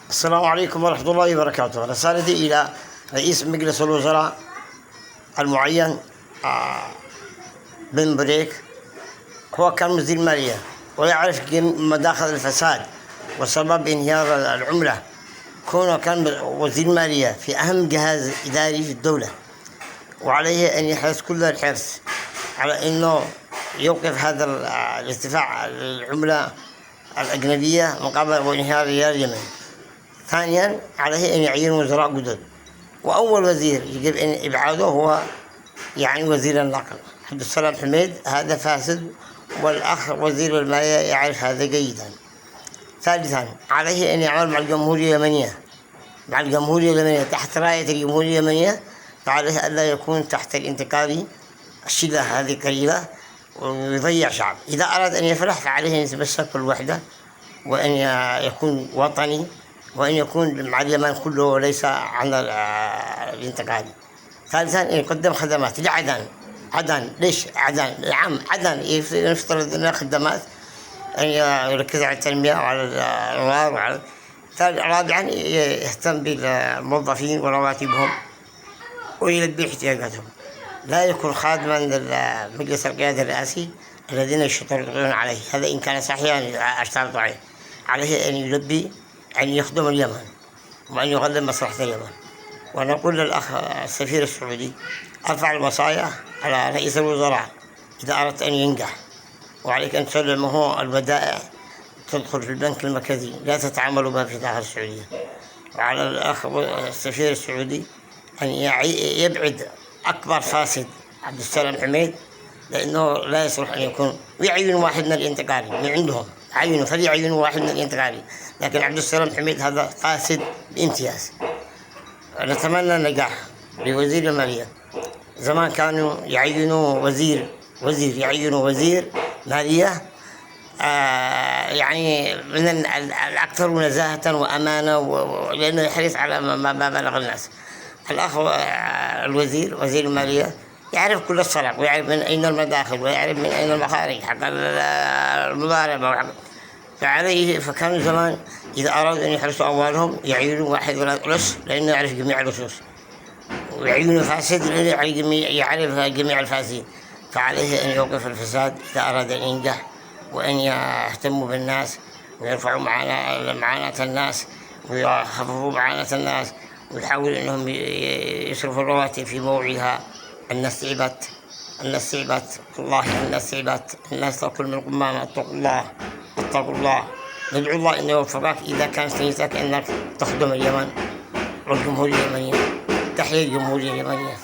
السلام عليكم ورحمة الله وبركاته. رسالتي إلى رئيس مجلس الوزراء المعين بن بريك. هو كان وزير مالية ويعرف مداخل الفساد وسبب انهيار العملة، كونه كان وزير مالية في أهم جهاز إداري في الدولة، وعليه أن يحرص كل الحرص على أنه يوقف هذا الارتفاع العملة الأجنبية مقابل وانهيار ريال اليمن. ثانيا عليه أن يعين وزراء جدد، وأول وزير يجب أن إبعاده هو وزير النقل عبد السلام حميد، هذا فاسد، والأخ وزير المالية يعرف هذا جيدا. ثالثا عليه أن يعمل مع الجمهورية اليمنية تحت راية الجمهورية اليمنية، فعليه ألا يكون تحت الانتقالي الشلة هذه قليلة ويضيع شعب. إذا أراد أن يفلح فعليه أن يتمسك بالوحدة، وأن يكون وطني، وأن يكون مع اليمن كله وليس عن الانتقالي. ثالثا أن يقدم خدمات لعدن. ليش عدن؟ عدن يفترض أنها خدمات، أن يركز على التنمية وعلى الأنوار رابعا يهتم بالموظفين ورواتبهم ويلبي احتياجاتهم. لا يكون خادما لمجلس القيادة الرئاسي الذين يشترطون عليه، هذا إن كان صحيحا أشترط عليه أن يخدم اليمن وأن يغلب مصلحة اليمن. ونقول للأخ السفير السعودي: ارفع الوصايا على رئيس الوزراء إذا أردت أن ينجح، وعليك أن تسلمه الودائع تدخل في البنك المركزي، لا تتعاملوا بها في داخل السعودية. وعلى الأخ السفير السعودي أن يبعد أكبر فاسد عبد السلام حميد، لأنه لا يصلح أن يكون، ويعينوا واحد من الانتقالي من عندهم، فليعينوا واحد من الانتقالي، لكن عبد السلام حميد هذا فاسد بامتياز. نتمنى النجاح لوزير المالية. زمان كانوا يعينوا وزير مالية من الأكثر نزاهة وأمانة، لأنه يحرص على ما بلغ الناس. الأخ وزير المالية يعرف كل الصرف، ويعرف من أين المداخل، ويعرف من أين المخارج حق المضاربة فكانوا زمان إذا أرادوا أن يحرسوا أموالهم يعينوا واحد ولا لص، لأنه يعرف جميع اللصوص، ويعينوا فاسد لأنه يعرف جميع الفاسدين. فعليه أن يوقف الفساد إذا أراد أن ينجح، وأن يهتموا بالناس ويرفعوا معاناة الناس ويخففوا معاناة الناس، ويحاولوا أنهم يصرفوا الرواتب في موعدها. الناس تعبت والله، الناس تأكل من قمامة. اتقوا الله، ندعو الله أن يوفقك إذا كانت نيتك أنك تخدم اليمن والجمهورية اليمنية. تحية الجمهورية اليمنية.